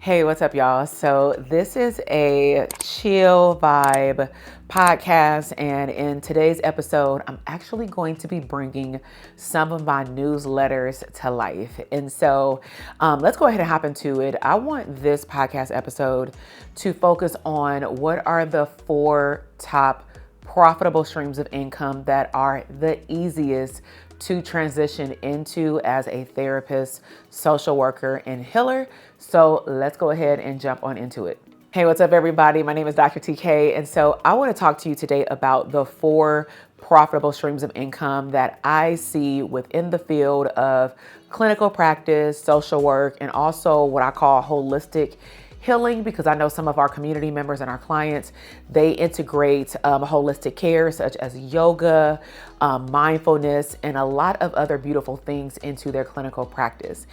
Hey, what's up, y'all? So this is a chill vibe podcast, and in today's episode, I'm actually going to be bringing some of my newsletters to life. And so let's go ahead and hop into it. I want this podcast episode to focus on what are the 4 top profitable streams of income that are the easiest to transition into as a therapist, social worker, and healer. So let's go ahead and jump on into it. Hey, what's up, everybody? My name is Dr. TK, and so I want to talk to you today about the 4 profitable streams of income that I see within the field of clinical practice, social work, and also what I call holistic healing, because I know some of our community members and our clients, they integrate holistic care such as yoga, mindfulness, and a lot of other beautiful things into their clinical practice.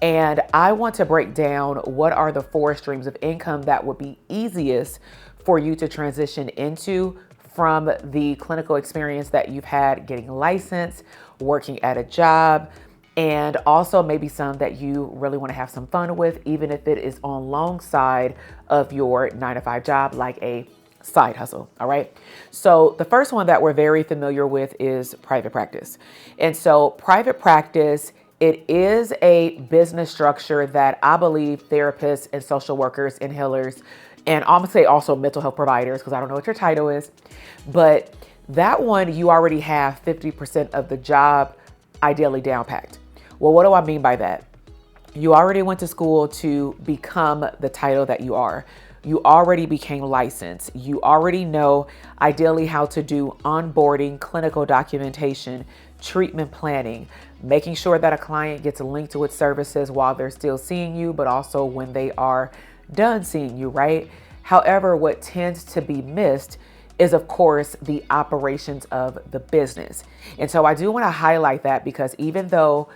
And I want to break down what are the 4 streams of income that would be easiest for you to transition into from the clinical experience that you've had getting licensed, working at a job, and also maybe some that you really want to have some fun with, even if it is on alongside of your 9-to-5 job, like a side hustle. All right. So the first one that we're very familiar with is private practice. And so private practice, it is a business structure that I believe therapists and social workers and healers, and I'm gonna say also mental health providers, because I don't know what your title is, but that one, you already have 50% of the job ideally down packed. Well, what do I mean by that? You already went to school to become the title that you are. You already became licensed. You already know ideally how to do onboarding, clinical documentation, treatment planning, making sure that a client gets linked to its services while they're still seeing you, but also when they are done seeing you, right? However, what tends to be missed is, of course, the operations of the business. And so I do want to highlight that, because even though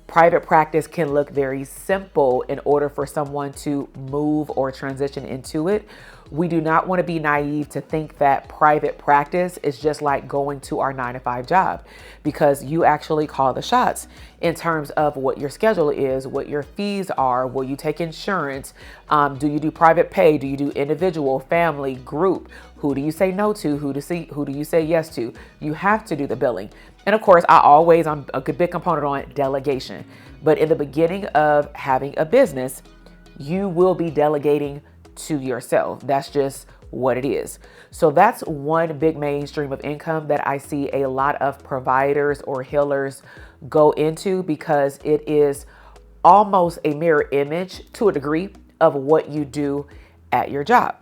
private practice can look very simple in order for someone to move or transition into it, we do not want to be naive to think that private practice is just like going to our 9-to-5 job, because you actually call the shots in terms of what your schedule is, what your fees are, will you take insurance, do you do private pay, do you do individual, family, group, who do you say no to, who do you say yes to? You have to do the billing. And of course, I'm a big component on delegation. But in the beginning of having a business, you will be delegating to yourself. That's just what it is. So that's one big mainstream of income that I see a lot of providers or healers go into, because it is almost a mirror image to a degree of what you do at your job.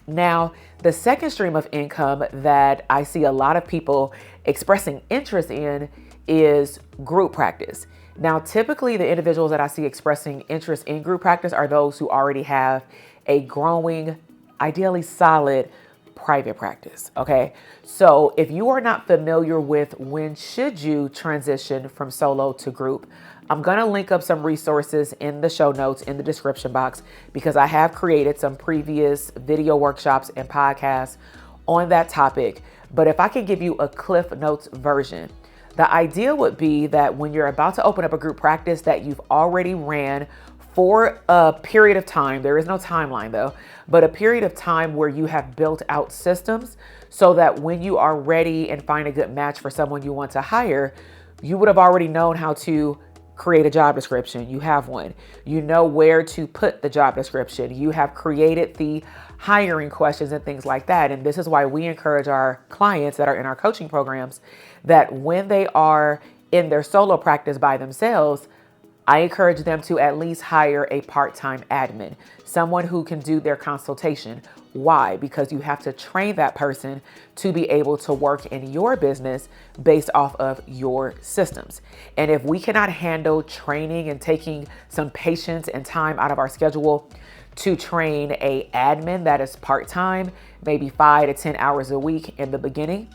Now, the second stream of income that I see a lot of people expressing interest in is group practice. Now, typically the individuals that I see expressing interest in group practice are those who already have a growing, ideally solid private practice. Okay. So if you are not familiar with when should you transition from solo to group, I'm going to link up some resources in the show notes in the description box, because I have created some previous video workshops and podcasts on that topic. But if I can give you a Cliff Notes version, the idea would be that when you're about to open up a group practice that you've already ran for a period of time, there is no timeline though, but a period of time where you have built out systems so that when you are ready and find a good match for someone you want to hire, you would have already known how to create a job description. You have one. You know where to put the job description. You have created the hiring questions and things like that. And this is why we encourage our clients that are in our coaching programs that when they are in their solo practice by themselves, I encourage them to at least hire a part-time admin, someone who can do their consultation. Why? Because you have to train that person to be able to work in your business based off of your systems. And if we cannot handle training and taking some patience and time out of our schedule to train a admin that is part-time, maybe 5 to 10 hours a week in the beginning,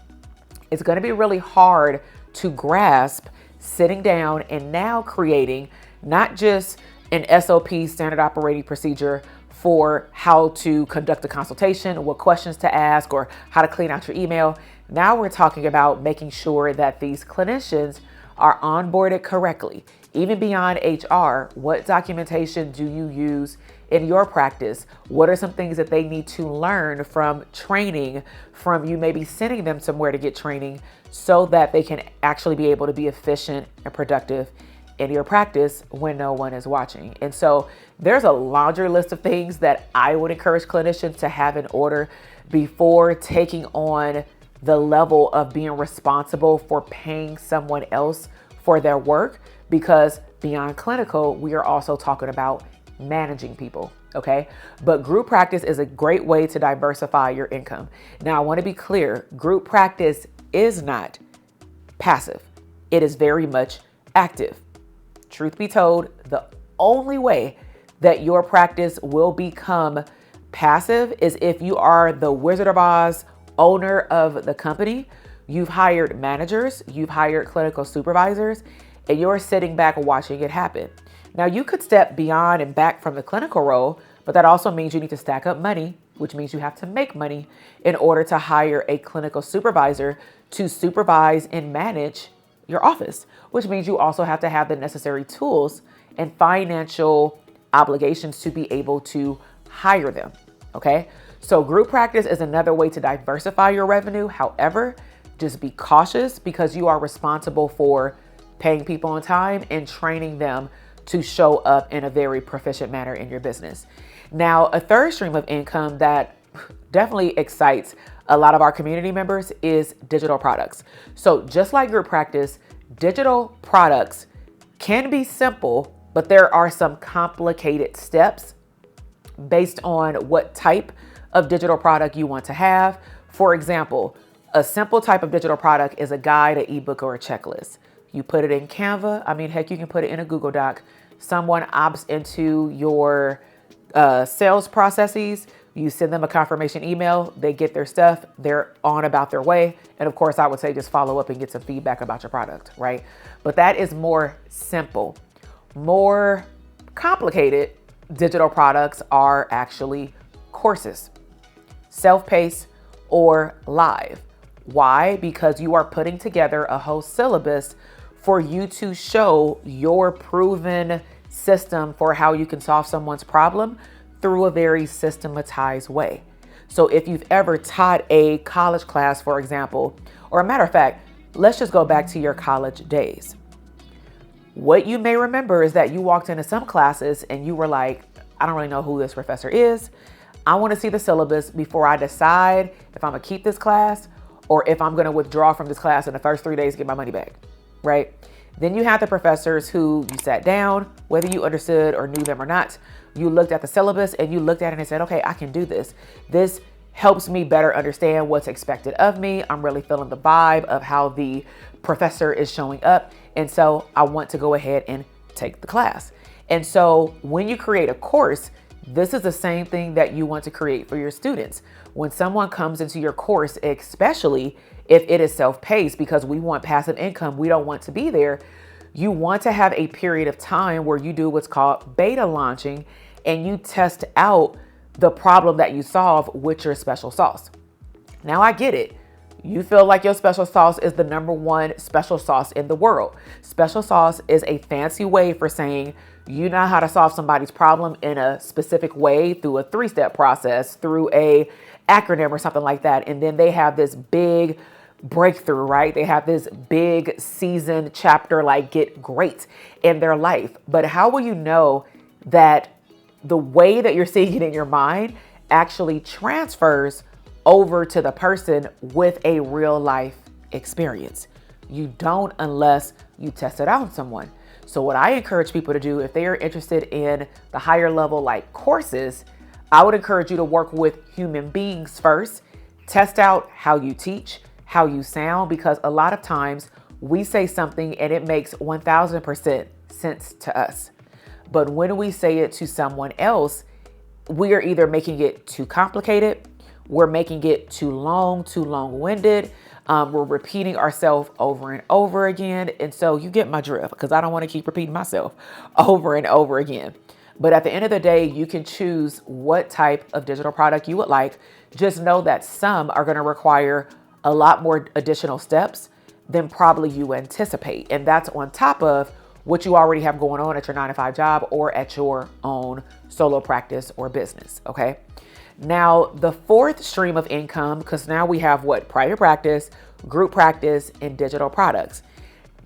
it's going to be really hard to grasp sitting down and now creating not just an SOP, standard operating procedure, for how to conduct a consultation, what questions to ask, or how to clean out your email. Now we're talking about making sure that these clinicians are onboarded correctly. Even beyond HR, what documentation do you use in your practice? What are some things that they need to learn from training, from you maybe sending them somewhere to get training so that they can actually be able to be efficient and productive in your practice when no one is watching? And so there's a laundry list of things that I would encourage clinicians to have in order before taking on the level of being responsible for paying someone else for their work, because beyond clinical, we are also talking about managing people. Okay. But group practice is a great way to diversify your income. Now, I want to be clear. Group practice is not passive. It is very much active. Truth be told, the only way that your practice will become passive is if you are the Wizard of Oz owner of the company. You've hired managers, you've hired clinical supervisors, and you're sitting back watching it happen. Now, you could step beyond and back from the clinical role, but that also means you need to stack up money, which means you have to make money in order to hire a clinical supervisor to supervise and manage your office, which means you also have to have the necessary tools and financial obligations to be able to hire them. Okay. So group practice is another way to diversify your revenue. However, just be cautious because you are responsible for paying people on time and training them to show up in a very proficient manner in your business. Now, a third stream of income that definitely excites a lot of our community members is digital products. So just like group practice, digital products can be simple, but there are some complicated steps based on what type of digital product you want to have. For example, a simple type of digital product is a guide, an ebook, or a checklist. You put it in Canva. I mean, heck, you can put it in a Google Doc. Someone opts into your sales processes. You send them a confirmation email. They get their stuff. They're on about their way. And of course, I would say just follow up and get some feedback about your product, right? But that is more simple. More complicated digital products are actually courses, self-paced or live. Why? Because you are putting together a whole syllabus for you to show your proven system for how you can solve someone's problem through a very systematized way. So if you've ever taught a college class, for example, or a matter of fact, let's just go back to your college days. What you may remember is that you walked into some classes and you were like, I don't really know who this professor is. I want to see the syllabus before I decide if I'm gonna keep this class or if I'm gonna withdraw from this class in the first 3 days to get my money back, right? Then you have the professors who you sat down, whether you understood or knew them or not, you looked at the syllabus and you looked at it and said, okay, I can do this. This helps me better understand what's expected of me. I'm really feeling the vibe of how the professor is showing up. And so I want to go ahead and take the class. And so when you create a course, this is the same thing that you want to create for your students. When someone comes into your course, especially if it is self-paced, because we want passive income, we don't want to be there. You want to have a period of time where you do what's called beta launching and you test out the problem that you solve with your special sauce. Now I get it. You feel like your special sauce is the number one special sauce in the world. Special sauce is a fancy way for saying you know how to solve somebody's problem in a specific way through a 3-step process, through a acronym or something like that. And then they have this big breakthrough, right? They have this big season chapter, like get great in their life. But how will you know that the way that you're seeing it in your mind actually transfers over to the person with a real life experience? You don't unless you test it out on someone. So what I encourage people to do, if they are interested in the higher level like courses, I would encourage you to work with human beings first, test out how you teach, how you sound, because a lot of times we say something and it makes 1000% sense to us. But when we say it to someone else, we are either making it too complicated, we're making it too long-winded. We're repeating ourselves over and over again. And so you get my drift, because I don't want to keep repeating myself over and over again. But at the end of the day, you can choose what type of digital product you would like. Just know that some are going to require a lot more additional steps than probably you anticipate. And that's on top of what you already have going on at your 9-to-5 job or at your own solo practice or business. Okay. Now, the fourth stream of income, because now we have private practice, group practice, and digital products.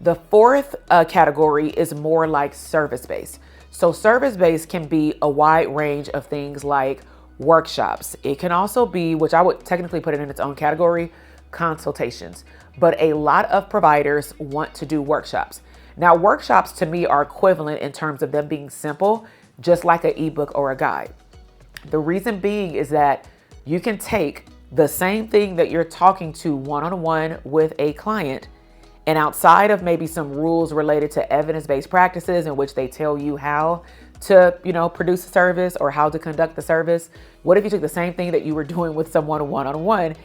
The fourth category is more like service-based. So service-based can be a wide range of things like workshops. It can also be, which I would technically put it in its own category, consultations. But a lot of providers want to do workshops. Now, workshops to me are equivalent in terms of them being simple, just like an ebook or a guide. The reason being is that you can take the same thing that you're talking to one-on-one with a client, and outside of maybe some rules related to evidence-based practices in which they tell you how to, produce a service or how to conduct the service, what if you took the same thing that you were doing with someone one-on-one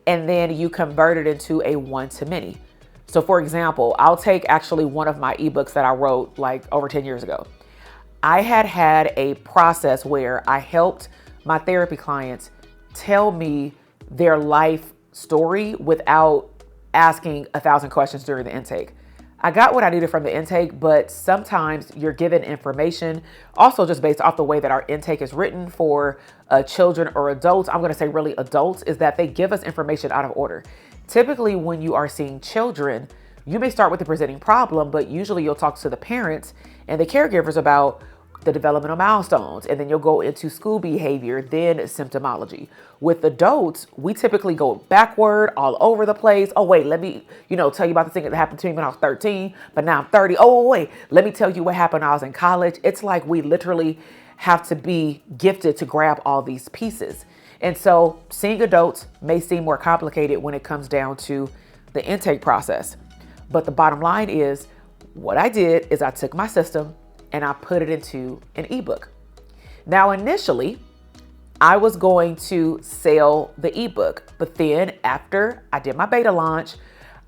and then you convert it into a one-to-many? So for example, I'll take actually one of my ebooks that I wrote like over 10 years ago. I had a process where I helped my therapy clients tell me their life story without asking 1,000 questions during the intake. I got what I needed from the intake, but sometimes you're given information also just based off the way that our intake is written for children or adults. I'm going to say really adults, is that they give us information out of order. Typically, when you are seeing children, you may start with the presenting problem, but usually you'll talk to the parents and the caregivers about the developmental milestones, and then you'll go into school behavior, then symptomology. With adults, we typically go backward all over the place. Oh, wait, let me, tell you about the thing that happened to me when I was 13, but now I'm 30. Oh, wait, let me tell you what happened when I was in college. It's like we literally have to be gifted to grab all these pieces. And so seeing adults may seem more complicated when it comes down to the intake process. But the bottom line is, what I did is I took my system and I put it into an ebook. Now, initially, I was going to sell the ebook, but then after I did my beta launch,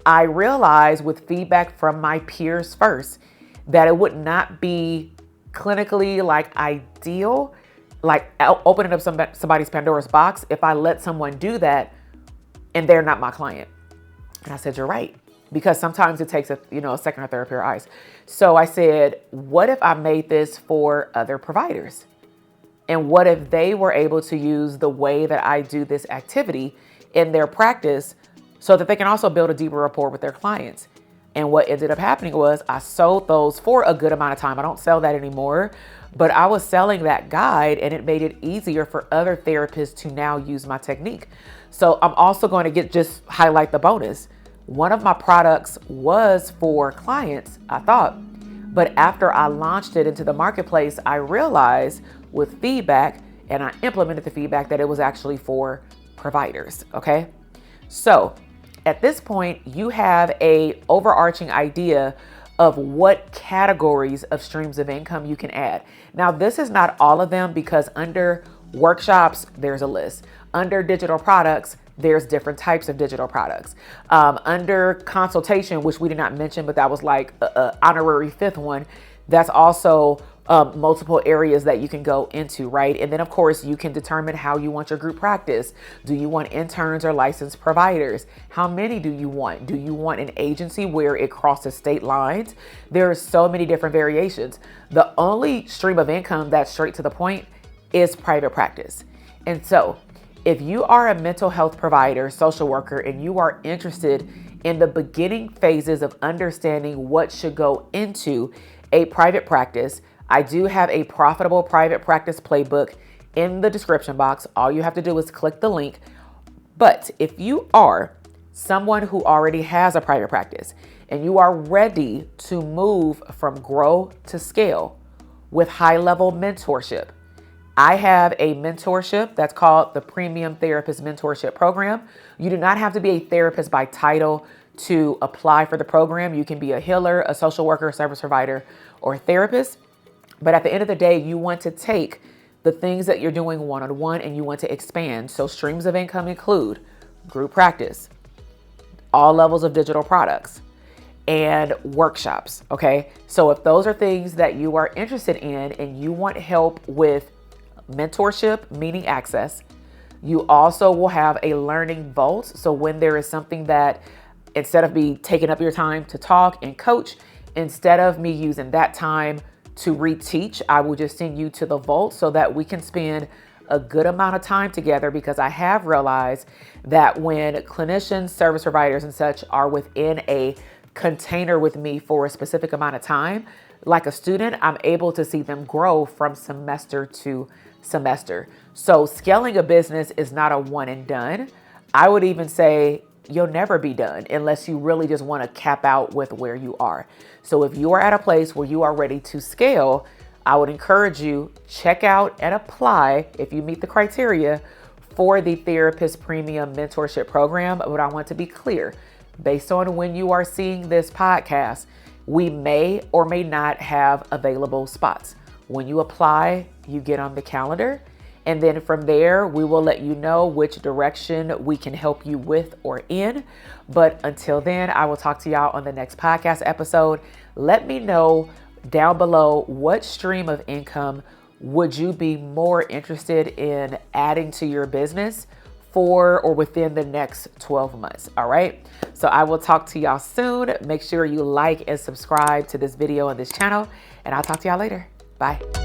I realized with feedback from my peers first that it would not be clinically ideal, like opening up somebody's Pandora's box if I let someone do that and they're not my client. And I said, you're right. Because sometimes it takes a second or third pair of eyes. So I said, what if I made this for other providers? And what if they were able to use the way that I do this activity in their practice so that they can also build a deeper rapport with their clients? And what ended up happening was I sold those for a good amount of time. I don't sell that anymore, but I was selling that guide, and it made it easier for other therapists to now use my technique. So I'm also going to just highlight the bonus. One of my products was for clients, I thought, but after I launched it into the marketplace, I realized with feedback, and I implemented the feedback, that it was actually for providers. Okay. So at this point, you have a overarching idea of what categories of streams of income you can add. Now, this is not all of them, because under workshops, there's a list. Under digital products, there's different types of digital products. Under consultation, which we did not mention, but that was like a honorary fifth one, that's also multiple areas that you can go into, right? And then of course you can determine how you want your group practice. Do you want interns or licensed providers? How many do you want? Do you want an agency where it crosses state lines? There are so many different variations. The only stream of income that's straight to the point is private practice. And so if you are a mental health provider, social worker, and you are interested in the beginning phases of understanding what should go into a private practice, I do have a profitable private practice playbook in the description box. All you have to do is click the link. But if you are someone who already has a private practice and you are ready to move from grow to scale with high-level mentorship, I have a mentorship that's called the Premium Therapist Mentorship Program. You do not have to be a therapist by title to apply for the program. You can be a healer, a social worker, a service provider, or a therapist. But at the end of the day, you want to take the things that you're doing one-on-one and you want to expand. So streams of income include group practice, all levels of digital products, and workshops. Okay. So if those are things that you are interested in and you want help with mentorship, meaning access, you also will have a learning vault. So when there is something that instead of me taking up your time to talk and coach, Instead of me using that time to reteach, I will just send you to the vault so that we can spend a good amount of time together, because I have realized that when clinicians, service providers, and such are within a container with me for a specific amount of time, like a student, I'm able to see them grow from semester to semester. So scaling a business is not a one and done. I would even say you'll never be done unless you really just want to cap out with where you are. So if you are at a place where you are ready to scale, I would encourage you, check out and apply, if you meet the criteria, for the Therapist Premium Mentorship Program. But I want to be clear, based on when you are seeing this podcast, we may or may not have available spots. When you apply, you get on the calendar. And then from there, we will let you know which direction we can help you with or in. But until then, I will talk to y'all on the next podcast episode. Let me know down below, what stream of income would you be more interested in adding to your business for or within the next 12 months. All right. So I will talk to y'all soon. Make sure you like and subscribe to this video on this channel, and I'll talk to y'all later. Bye.